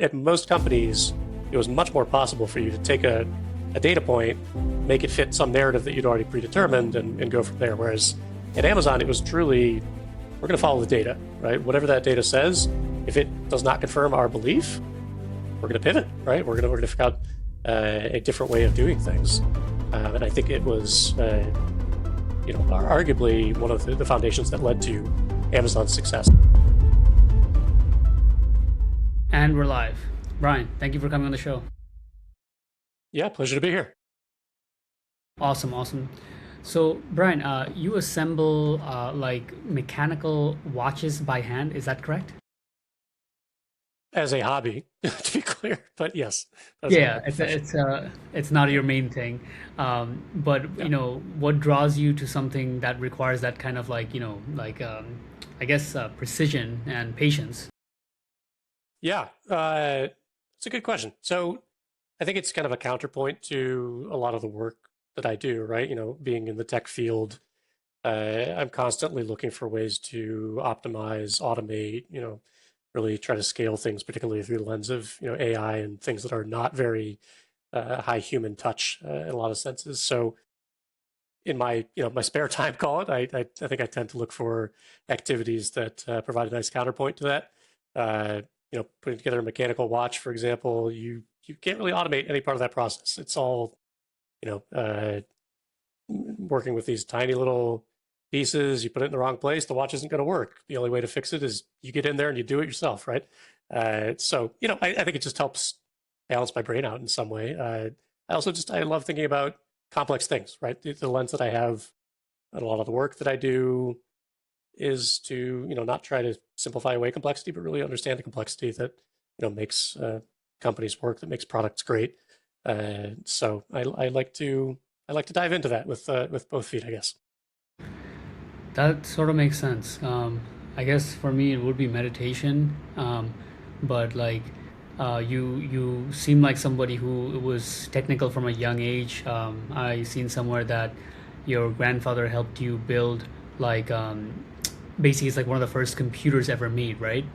at most companies, it was much more possible for you to take a data point, make it fit some narrative that you'd already predetermined, and go from there. Whereas at Amazon, it was truly, we're going to follow the data, right? Whatever that data says, if it does not confirm our belief, we're going to pivot, right? We're going to figure out a different way of doing things. And I think it was, arguably one of the foundations that led to Amazon's success. And we're live. Brian, thank you for coming on the show. Yeah, pleasure to be here. Awesome. So, Brian, you assemble like mechanical watches by hand, is that correct? As a hobby, to be clear, but yes. Yeah, it's not your main thing, but Yeah. what draws you to something that requires that kind of I guess precision and patience. Yeah, it's a good question. So I think it's kind of a counterpoint to a lot of the work that I do, right? Being in the tech field, I'm constantly looking for ways to optimize, automate, really try to scale things, particularly through the lens of, AI and things that are not very high human touch in a lot of senses. So in my spare time, call it, I think I tend to look for activities that provide a nice counterpoint to that. Putting together a mechanical watch, for example, you can't really automate any part of that process. It's all, working with these tiny little pieces. You put it in the wrong place, the watch isn't going to work. The only way to fix it is you get in there and you do it yourself, right? So I think it just helps balance my brain out in some way. I love thinking about complex things, right? The lens that I have and a lot of the work that I do is to not try to simplify away complexity, but really understand the complexity that makes companies work, that makes products great. So I like to dive into that with both feet, I guess. That sort of makes sense. I guess for me it would be meditation, but you seem like somebody who was technical from a young age. I seen somewhere that your grandfather helped you build basically it's like one of the first computers ever made, right?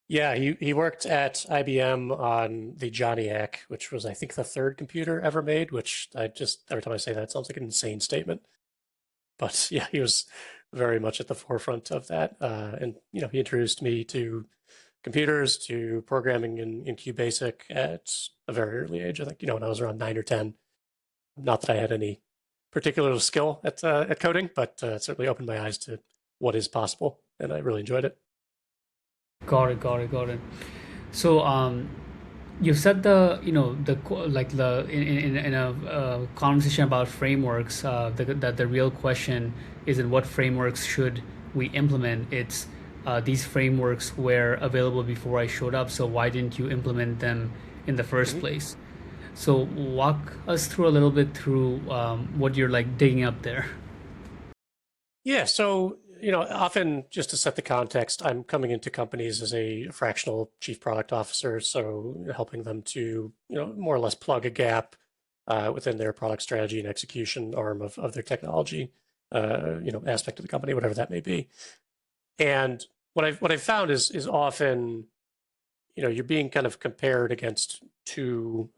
Yeah, he worked at IBM on the Johnny-Ack, which was I think the third computer ever made. Which I just every time I say that it sounds like an insane statement. But yeah, he was very much at the forefront of that. And he introduced me to computers, to programming in QBasic at a very early age. I think when I was around 9 or 10. Not that I had any particular skill at coding, but it certainly opened my eyes to what is possible, and I really enjoyed it. Got it. So, you said the in a conversation about frameworks, that the real question isn't what frameworks should we implement. It's these frameworks were available before I showed up, so why didn't you implement them in the first Mhm. place? So walk us through a little bit through what you're like digging up there. Yeah, so often just to set the context, I'm coming into companies as a fractional chief product officer, so helping them to more or less plug a gap within their product strategy and execution arm of their technology, aspect of the company, whatever that may be. And what I've found is often you're being kind of compared against two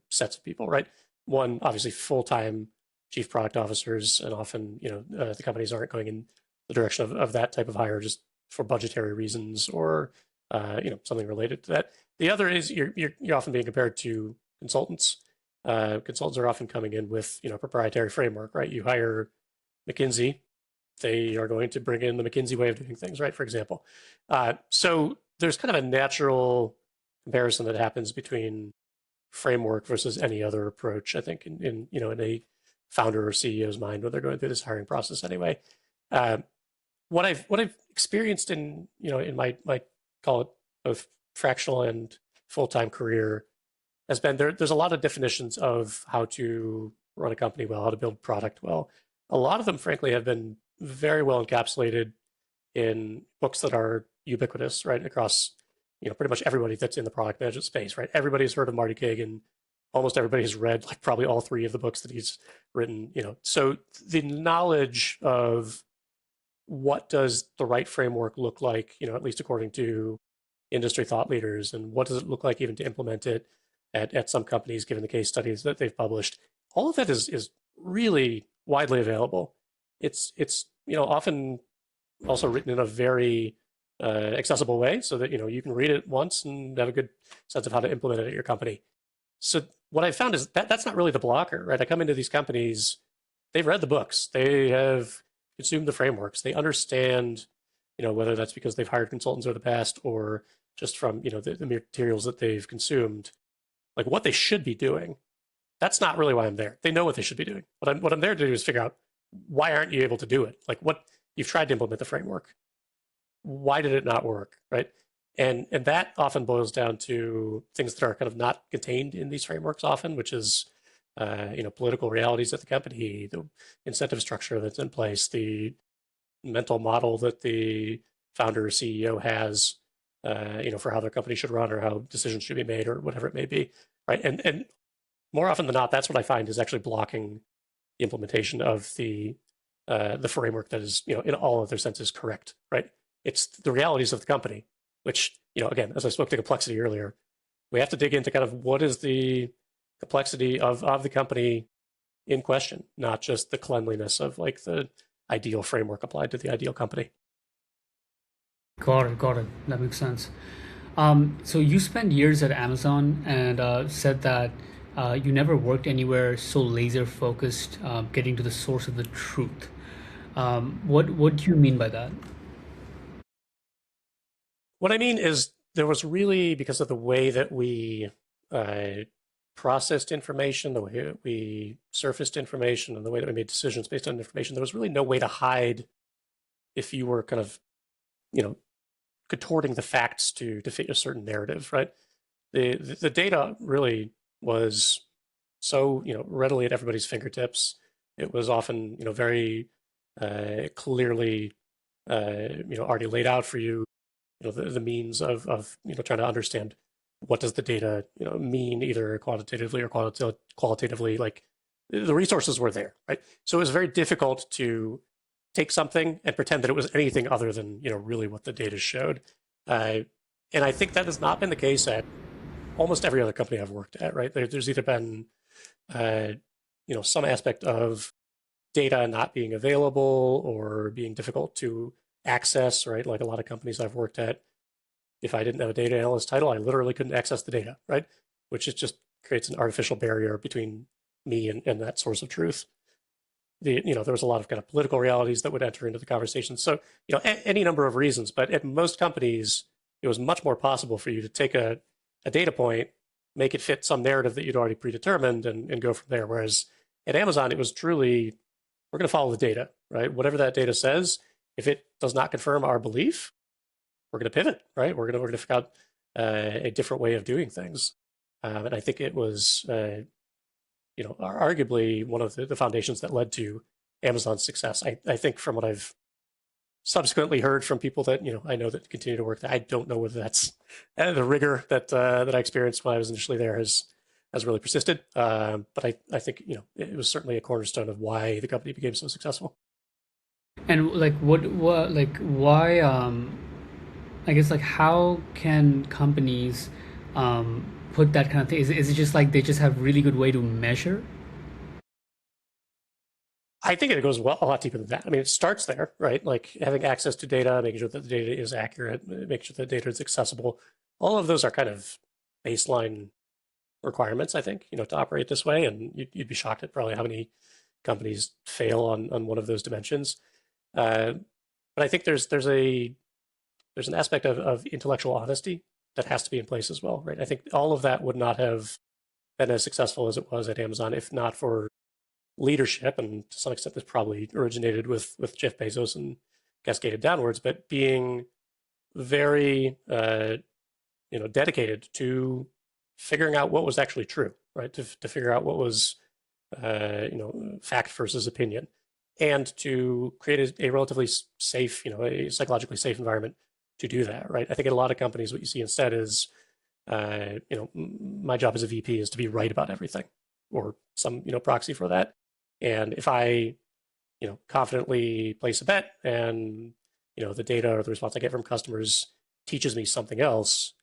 sets of people, right? One, obviously, full-time chief product officers, and often, the companies aren't going in the direction of that type of hire just for budgetary reasons or, something related to that. The other is you're often being compared to consultants. Consultants are often coming in with, proprietary framework, right? You hire McKinsey, they are going to bring in the McKinsey way of doing things, right? For example. So there's kind of a natural comparison that happens between framework versus any other approach, I think, in a founder or CEO's mind when they're going through this hiring process anyway. Uh, what I've experienced in my call it both fractional and full-time career has been there's a lot of definitions of how to run a company well, how to build product well. A lot of them, frankly, have been very well encapsulated in books that are ubiquitous, right, across pretty much everybody that's in the product management space, right? Everybody's heard of Marty Kagan. Almost everybody has read like probably all three of the books that he's written. So the knowledge of what does the right framework look like, at least according to industry thought leaders, and what does it look like even to implement it at some companies, given the case studies that they've published. All of that is really widely available. It's often also written in a very accessible way, so that you can read it once and have a good sense of how to implement it at your company. So what I found is that that's not really the blocker, right? I come into these companies, they've read the books, they have consumed the frameworks, they understand, whether that's because they've hired consultants over the past or just from the materials that they've consumed, like what they should be doing. That's not really why I'm there. They know what they should be doing. What I'm there to do is figure out, why aren't you able to do it? Like, what you've tried to implement the framework, why did it not work, right? And that often boils down to things that are kind of not contained in these frameworks often, which is political realities at the company, the incentive structure that's in place, the mental model that the founder or CEO has, for how their company should run or how decisions should be made or whatever it may be, right? And more often than not, that's what I find is actually blocking the implementation of the framework that is, in all of their senses correct, right? It's the realities of the company, which, again, as I spoke to complexity earlier, we have to dig into kind of what is the complexity of the company in question, not just the cleanliness of like the ideal framework applied to the ideal company. Got it. That makes sense. So you spent years at Amazon and said that you never worked anywhere so laser focused, getting to the source of the truth. What do you mean by that? What I mean is there was really, because of the way that we uh, processed information, the way that we surfaced information, and the way that we made decisions based on information, there was really no way to hide if you were kind of, you know, contorting the facts to fit a certain narrative, right? The data really was so readily at everybody's fingertips. It was often very clearly already laid out for you. The means of trying to understand what does the data mean, either quantitatively or qualitatively. Like the resources were there, right? So it was very difficult to take something and pretend that it was anything other than really what the data showed. Uh, and I think that has not been the case at almost every other company I've worked at. Right, there's either been uh, some aspect of data not being available or being difficult to access. Right, like a lot of companies I've worked at, if I didn't have a data analyst title, I literally couldn't access the data. Right, which is just creates an artificial barrier between me and that source of truth. There was a lot of kind of political realities that would enter into the conversation. So, any number of reasons, but at most companies, it was much more possible for you to take a data point, make it fit some narrative that you'd already predetermined and go from there. Whereas at Amazon, it was truly, we're going to follow the data, right? Whatever that data says, if it does not confirm our belief, we're going to pivot, right? We're going to figure out a different way of doing things. And I think it was arguably one of the foundations that led to Amazon's success. I think from what I've subsequently heard from people that I know that continue to work there, I don't know whether that's the rigor that I experienced when I was initially there has really persisted. But I think it was certainly a cornerstone of why the company became so successful. And like what like why I guess like how can companies put that kind of thing? Is it just like they just have really good way to measure? I think it goes a lot deeper than that. I mean, it starts there, right? Like having access to data, making sure that the data is accurate, making sure that the data is accessible. All of those are kind of baseline requirements, I think, to operate this way. And you'd be shocked at probably how many companies fail on one of those dimensions. Uh, but I think there's an aspect of intellectual honesty that has to be in place as well, right? I think all of that would not have been as successful as it was at Amazon if not for leadership, and to some extent this probably originated with Jeff Bezos and cascaded downwards, but being very dedicated to figuring out what was actually true, right? To figure out what was fact versus opinion, and to create a relatively safe, a psychologically safe environment to do that, right? I think in a lot of companies, what you see instead is, my job as a VP is to be right about everything, or some proxy for that. And if I confidently place a bet and the data or the response I get from customers teaches me something else,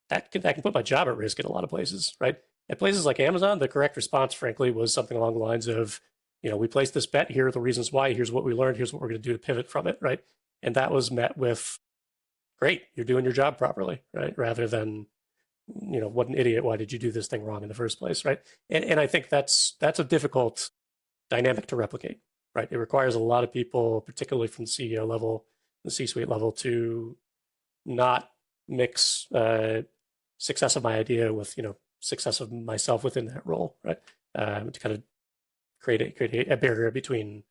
that can put my job at risk in a lot of places, right? At places like Amazon, the correct response, frankly, was something along the lines of, we placed this bet. Here are the reasons why. Here's what we learned. Here's what we're going to do to pivot from it, right? And that was met with, great, you're doing your job properly, right? Rather than, what an idiot. Why did you do this thing wrong in the first place, right? And I think that's a difficult dynamic to replicate, right? It requires a lot of people, particularly from the CEO level, the C-suite level, to not mix success of my idea with success of myself within that role, right? To kind of create a barrier between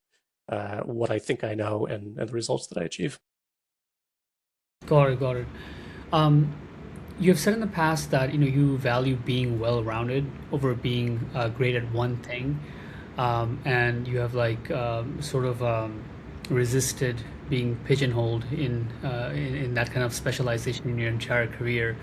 what I think I know and the results that I achieve. Got it, got it. Um, you have said in the past that you value being well-rounded over being great at one thing, and you have like sort of resisted being pigeonholed in that kind of specialization in your entire career.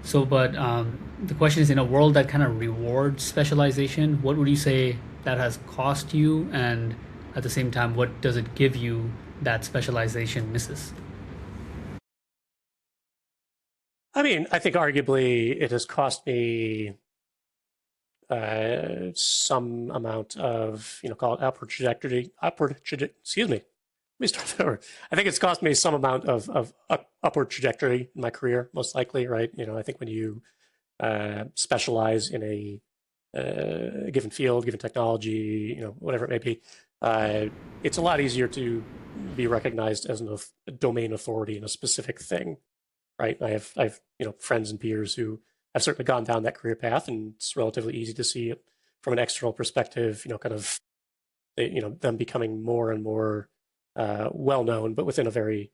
So, but the question is, in a world that kind of rewards specialization, what would you say that has cost you, and at the same time, what does it give you that specialization misses? I mean, I think arguably it has cost me some amount of, call it excuse me. Let me start over. I think it's cost me some amount of upward trajectory in my career, most likely, right? I think when you specialize in a given field, given technology, whatever it may be, it's a lot easier to be recognized as a domain authority in a specific thing, right? I've friends and peers who have certainly gone down that career path, and it's relatively easy to see it from an external perspective. Kind of them becoming more and more well known, but within a very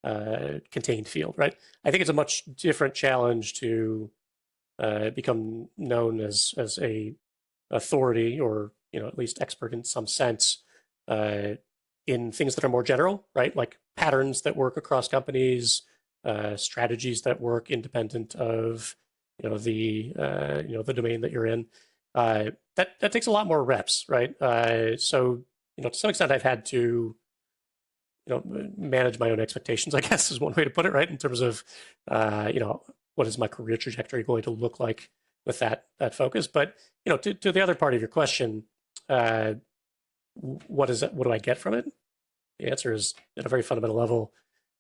contained field, right? I think it's a much different challenge to become known as a authority, or at least expert in some sense, in things that are more general, right? Like patterns that work across companies, strategies that work independent of the domain that you're in. That takes a lot more reps, right? So to some extent, I've had to manage my own expectations, I guess is one way to put it, right? In terms of what is my career trajectory going to look like with that focus. But to the other part of your question, what is it? What do I get from it? The answer is, at a very fundamental level,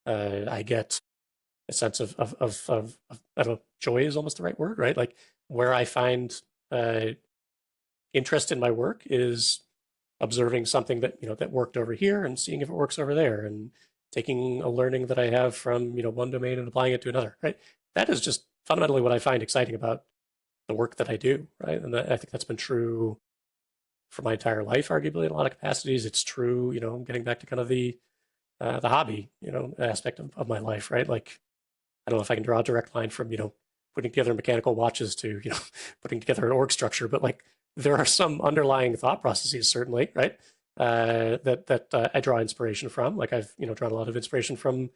I get a sense of I don't know, joy is almost the right word, right? Like, where I find interest in my work is observing something that worked over here and seeing if it works over there, and taking a learning that I have from one domain and applying it to another, right? That is just fundamentally what I find exciting about the work that I do, right? And I think that's been true for my entire life, arguably, in a lot of capacities. It's true, getting back to kind of the hobby, aspect of my life, right? Like, I don't know if I can draw a direct line from, putting together mechanical watches to, putting together an org structure, but like, there are some underlying thought processes, certainly, right? That I draw inspiration from. Like, I've, drawn a lot of inspiration from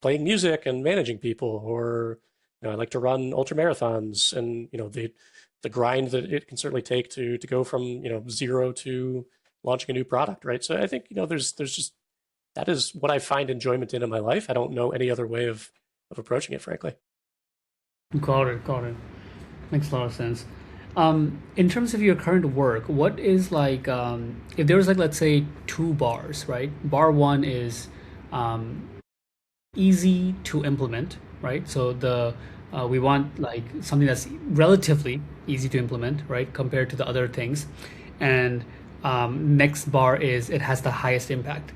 playing music and managing people, or, I like to run ultra marathons, and, the grind that it can certainly take to go from, zero to launching a new product, right? So I think, there's just, that is what I find enjoyment in my life. I don't know any other way of approaching it, frankly. Got it, got it. Makes a lot of sense. In terms of your current work, what is like, if there was like, let's say, two bars, right? Bar one is um, easy to implement, right? So the we want like something that's relatively easy to implement, right, compared to the other things. And next bar is it has the highest impact.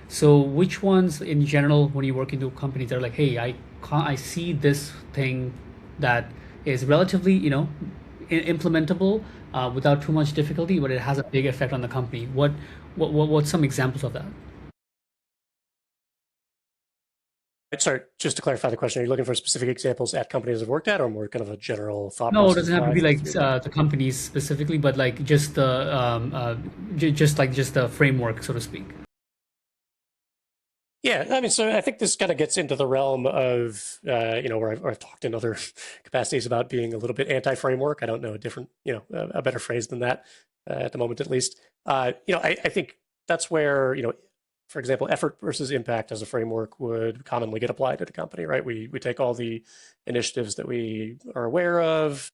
So which ones in general, when you work into companies, are like, hey, I see this thing that is relatively, implementable without too much difficulty, but it has a big effect on the company. What's some examples of that? Sorry, just to clarify the question, are you looking for specific examples at companies I've worked at, or more kind of a general thought No, it process doesn't have to be wise? like the companies specifically, but like just the just the framework, so to speak. Yeah, I mean, so I think this kind of gets into the realm of, where I've talked in other capacities about being a little bit anti-framework. I don't know a different, a better phrase than that at the moment, at least. I think that's where, for example, effort versus impact as a framework would commonly get applied at a company, right? We take all the initiatives that we are aware of,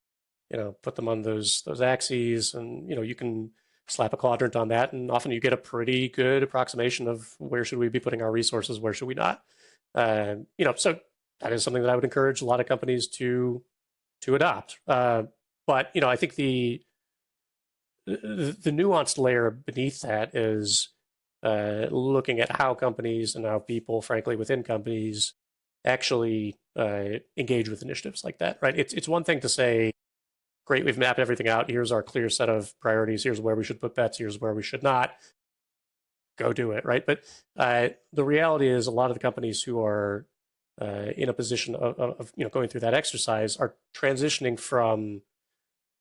put them on those axes, and you can slap a quadrant on that, and often you get a pretty good approximation of where should we be putting our resources, where should we not. So that is something that I would encourage a lot of companies to adopt. But I think the nuanced layer beneath that is looking at how companies and how people, frankly, within companies actually engage with initiatives like that, right? It's one thing to say, great, we've mapped everything out. Here's our clear set of priorities. Here's where we should put bets. Here's where we should not. Go do it, right? But the reality is, a lot of the companies who are in a position of going through that exercise are transitioning from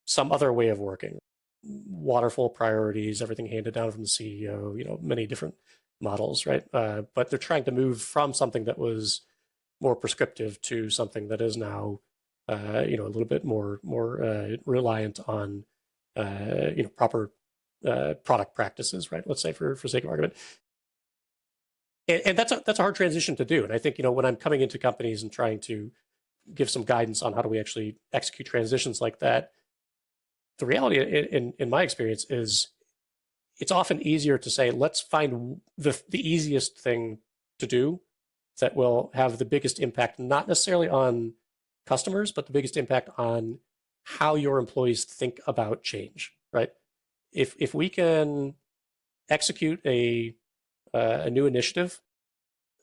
some other way of working, waterfall priorities, everything handed down from the CEO, many different models, right? But they're trying to move from something that was more prescriptive to something that is now, a little bit more reliant on, proper product practices, right? Let's say for sake of argument. And that's a hard transition to do. And I think, when I'm coming into companies and trying to give some guidance on how do we actually execute transitions like that, the reality in my experience is it's often easier to say, let's find the easiest thing to do that will have the biggest impact, not necessarily on customers, but the biggest impact on how your employees think about change, right? If we can execute a new initiative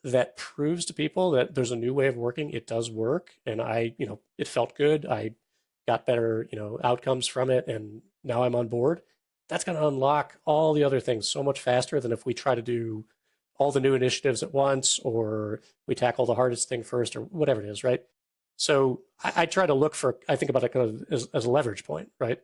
that proves to people that there's a new way of working, it does work, and it felt good, I got better, outcomes from it, and now I'm on board, that's going to unlock all the other things so much faster than if we try to do all the new initiatives at once, or we tackle the hardest thing first, or whatever it is, right? So I try to look for, I think about it kind of as a leverage point, right?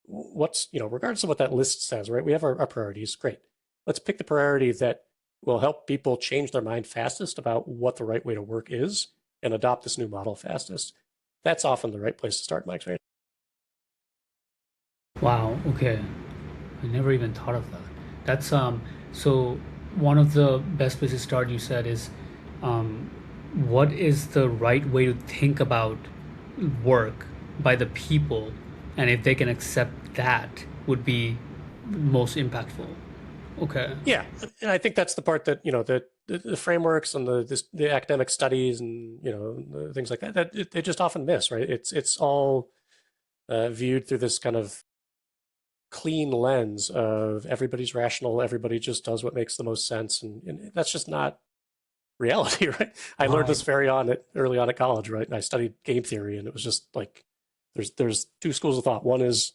What's, regardless of what that list says, right? We have our priorities, great. Let's pick the priority that will help people change their mind fastest about what the right way to work is and adopt this new model fastest. That's often the right place to start, in my experience. Wow, okay. I never even thought of that. That's so one of the best places to start, you said, is um what is the right way to think about work by the people, and if they can accept that would be most impactful. Okay. Yeah, and I think that's the part that the frameworks and the academic studies and the things like that they just often miss, right? It's all viewed through this kind of clean lens of everybody's rational, everybody just does what makes the most sense, and that's just not reality, right? I learned Right. this early on at college, right? And I studied game theory, and it was just like there's two schools of thought. One is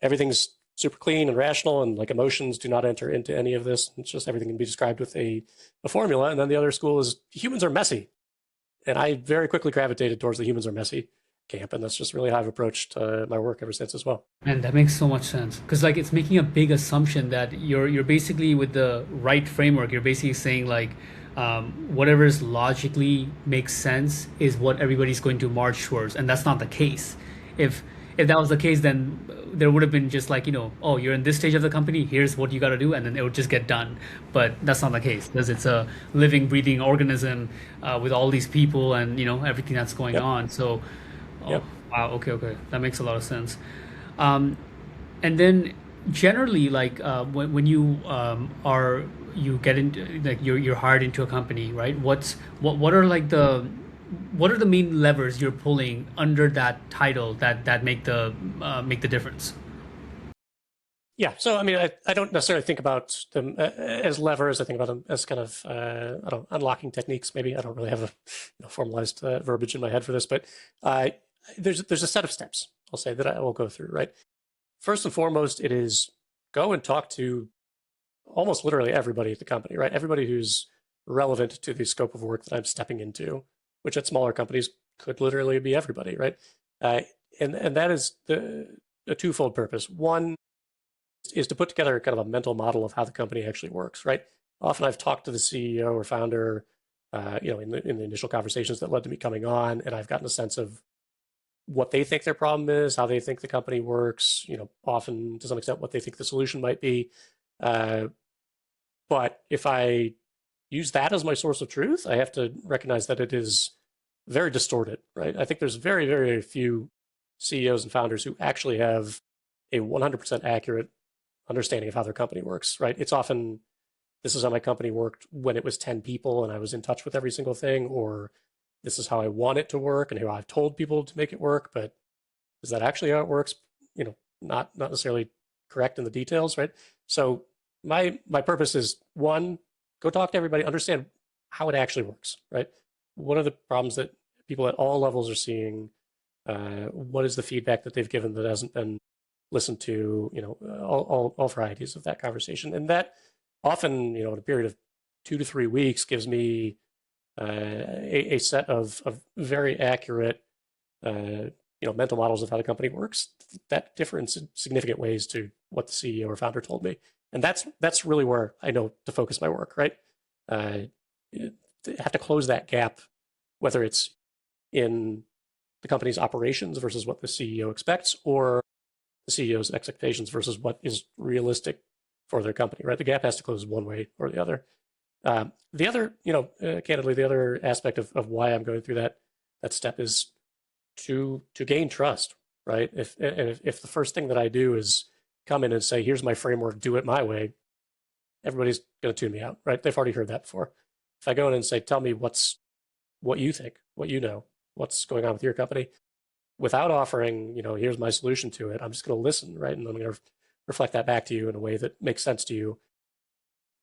everything's super clean and rational, and like emotions do not enter into any of this. It's just everything can be described with a formula. And then the other school is humans are messy. And I very quickly gravitated towards the humans are messy camp. And that's just really how I've approached my work ever since as well. And that makes so much sense because like it's making a big assumption that you're basically with the right framework. You're basically saying like whatever's logically makes sense is what everybody's going to march towards, and that's not the case. If if that was the case, then there would have been just like oh, you're in this stage of the company. Here's what you got to do, and then it would just get done. But that's not the case because it's a living, breathing organism with all these people and everything that's going Yep. on. So, oh, Yep. wow, okay, okay, that makes a lot of sense. Um, and then generally, like when you you get into like you're hired into a company, right? What are like what are the main levers you're pulling under that title that make the difference? Yeah. So, I mean, I don't necessarily think about them as levers. I think about them as kind of, I don't know, unlocking techniques, maybe. I don't really have a formalized verbiage in my head for this, but uh, there's a set of steps, I'll say, that I will go through, right? First and foremost, it is go and talk to almost literally everybody at the company, right? Everybody who's relevant to the scope of work that I'm stepping into, which at smaller companies could literally be everybody, right? Uh, and that is a twofold purpose. One is to put together kind of a mental model of how the company actually works, right? Often I've talked to the CEO or founder, in the initial conversations that led to me coming on, and I've gotten a sense of what they think their problem is, how they think the company works, often to some extent what they think the solution might be. Uh, but if I use that as my source of truth, I have to recognize that it is very distorted, right? I think there's very, very few CEOs and founders who actually have a 100% accurate understanding of how their company works, right? It's often, this is how my company worked when it was 10 people and I was in touch with every single thing, or this is how I want it to work and how I've told people to make it work, but is that actually how it works? Not necessarily correct in the details, right? So my purpose is, one, go talk to everybody, understand how it actually works, right? What are the problems that people at all levels are seeing? What is the feedback that they've given that hasn't been listened to? All varieties of that conversation, and that often, in a period of 2 to 3 weeks, gives me a set of very accurate mental models of how the company works that differ in significant ways to what the CEO or founder told me. And that's really where I know to focus my work, right? I have to close that gap, whether it's in the company's operations versus what the CEO expects, or the CEO's expectations versus what is realistic for their company, right? The gap has to close one way or the other. The other, candidly, the other aspect of why I'm going through that step is to gain trust, right? If the first thing that I do is come in and say, here's my framework, do it my way, everybody's going to tune me out, right? They've already heard that before. If I go in and say, tell me what you think, what you know, what's going on with your company, without offering, here's my solution to it, I'm just going to listen, right? And I'm going to reflect that back to you in a way that makes sense to you.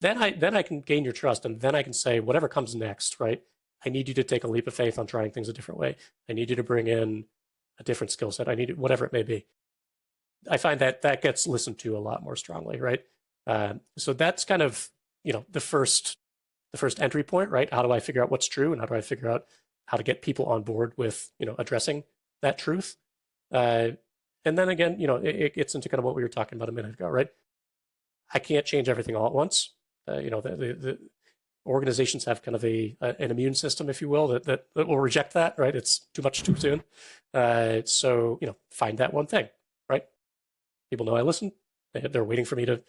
Then I can gain your trust, and then I can say, whatever comes next, right? I need you to take a leap of faith on trying things a different way. I need you to bring in a different skill set. I need whatever it may be. I find that gets listened to a lot more strongly, right? So that's kind of the first entry point, right? How do I figure out what's true, and how do I figure out how to get people on board with addressing that truth? And then again, it gets into kind of what we were talking about a minute ago, right? I can't change everything all at once. The organizations have kind of an immune system, if you will, that will reject that, right? It's too much too soon. So find that one thing, right? People know I listen. They're waiting for me to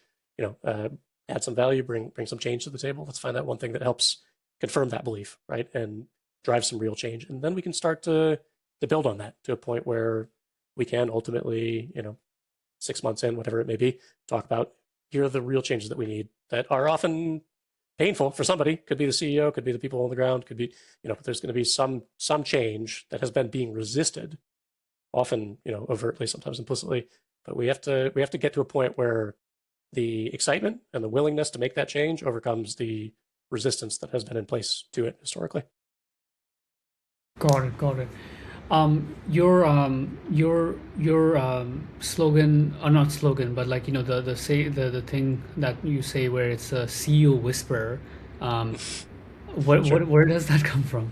add some value, bring some change to the table. Let's find that one thing that helps confirm that belief, right? And drive some real change. And then we can start to build on that to a point where we can ultimately, 6 months in, whatever it may be, talk about, here are the real changes that we need, that are often painful for somebody. Could be the CEO, could be the people on the ground, could be, but there's going to be some change that has been being resisted, often, overtly, sometimes implicitly. But we have to get to a point where the excitement and the willingness to make that change overcomes the resistance that has been in place to it historically. Got it. Got it. Your slogan, or not slogan, but like the thing that you say where it's a CEO whisperer. Sure. Where does that come from?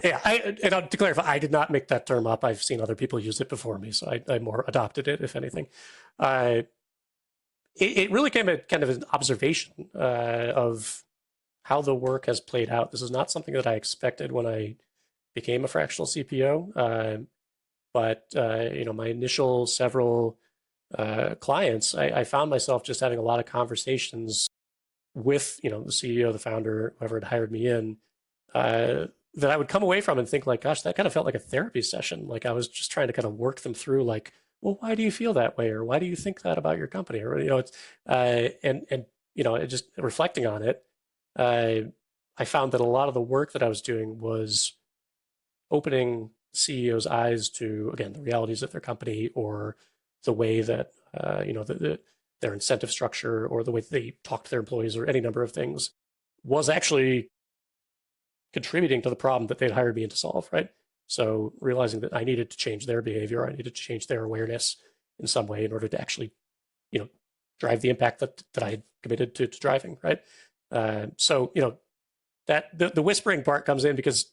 Yeah, to clarify, I did not make that term up. I've seen other people use it before me, so I more adopted it, if anything. It really came at kind of an observation of how the work has played out. This is not something that I expected when I became a fractional CPO, but my initial several clients, I found myself just having a lot of conversations with the CEO, the founder, whoever had hired me in, that I would come away from and think like, gosh, that kind of felt like a therapy session. Like I was just trying to kind of work them through, like, well, why do you feel that way, or why do you think that about your company, or it's and just reflecting on it, I found that a lot of the work that I was doing was opening CEO's eyes to, again, the realities of their company, or the way that their incentive structure, or the way that they talk to their employees, or any number of things, was actually contributing to the problem that they'd hired me in to solve, right? So realizing that I needed to change their behavior, I needed to change their awareness in some way in order to actually, drive the impact that I had committed to driving, right? So that the whispering part comes in because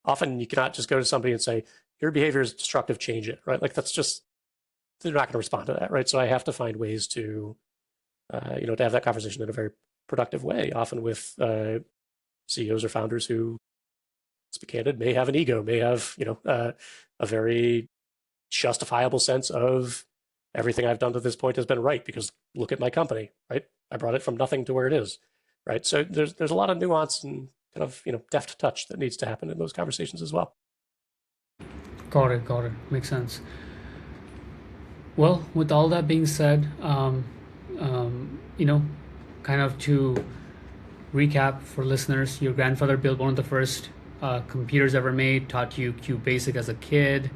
often you cannot just go to somebody and say, your behavior is destructive, change it, right? Like that's just, they're not going to respond to that, right? So I have to find ways to to have that conversation in a very productive way, often with CEOs or founders who, let's be candid, may have an ego, may have a very justifiable sense of everything I've done to this point has been right because look at my company, right? I brought it from nothing to where it is, right? So there's a lot of nuance and kind of deft touch that needs to happen in those conversations as well. Got it. Got it. Makes sense. Well, with all that being said, you know, kind of to recap for listeners, your grandfather built one of the first computers ever made, taught you QBasic as a kid.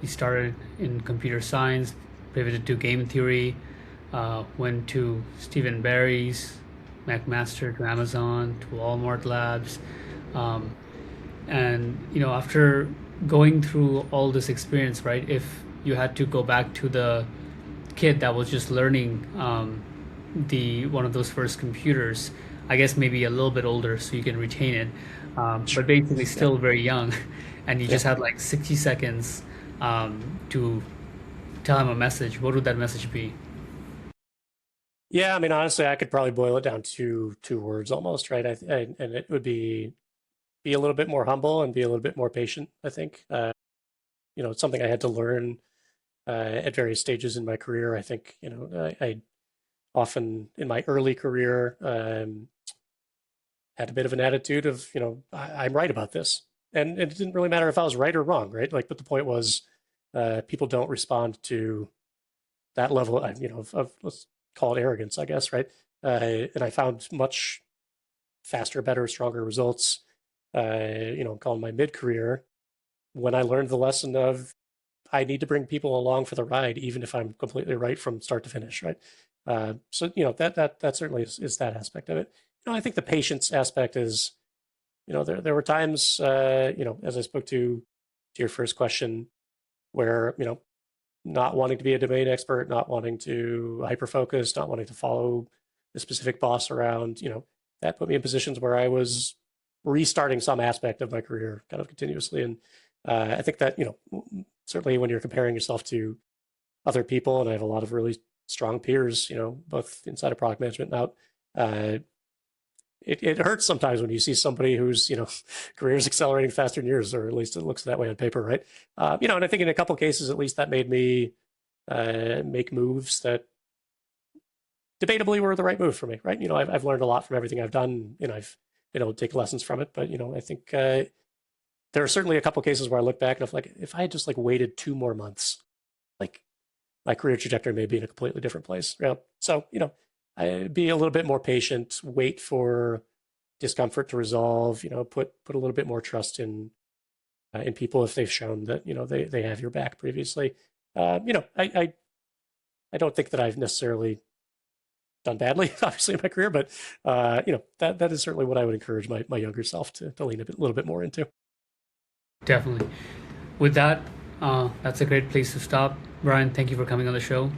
You started in computer science, pivoted to game theory, went to Stephen Barry's, McMaster, to Amazon, to Walmart Labs. Um, and, after going through all this experience, right, if you had to go back to the kid that was just learning the one of those first computers, I guess maybe a little bit older so you can retain it, but basically Yeah. still very young, and you Yeah. just had like 60 seconds to tell him a message, what would that message be? Yeah, I mean, honestly, I could probably boil it down to two words almost, right? And it would be a little bit more humble and be a little bit more patient, I think. It's something I had to learn at various stages in my career. I think, I often in my early career had a bit of an attitude of, I'm right about this. And it didn't really matter if I was right or wrong, right? Like, but the point was, people don't respond to that level, of let's call it arrogance, I guess, right? And I found much faster, better, stronger results, calling my mid-career when I learned the lesson of I need to bring people along for the ride, even if I'm completely right from start to finish, right? So that certainly is that aspect of it. I think the patience aspect is, there were times, as I spoke to your first question, where not wanting to be a domain expert, not wanting to hyper focus, not wanting to follow the specific boss around, that put me in positions where I was restarting some aspect of my career kind of continuously. And I think that, certainly when you're comparing yourself to other people, and I have a lot of really strong peers, both inside of product management and out, it hurts sometimes when you see somebody whose, career is accelerating faster than yours, or at least it looks that way on paper, right? And I think in a couple of cases, at least that made me make moves that debatably were the right move for me, right? I've learned a lot from everything I've done, and I've been able to take lessons from it. But I think there are certainly a couple of cases where I look back and I'm like, if I had just like waited 2 more months, like my career trajectory may be in a completely different place. So I'd be a little bit more patient, wait for discomfort to resolve. Put a little bit more trust in people if they've shown that they have your back previously. I don't think that I've necessarily done badly, obviously, in my career, but that is certainly what I would encourage my younger self to lean little bit more into. Definitely. With that, that's a great place to stop. Brian, thank you for coming on the show.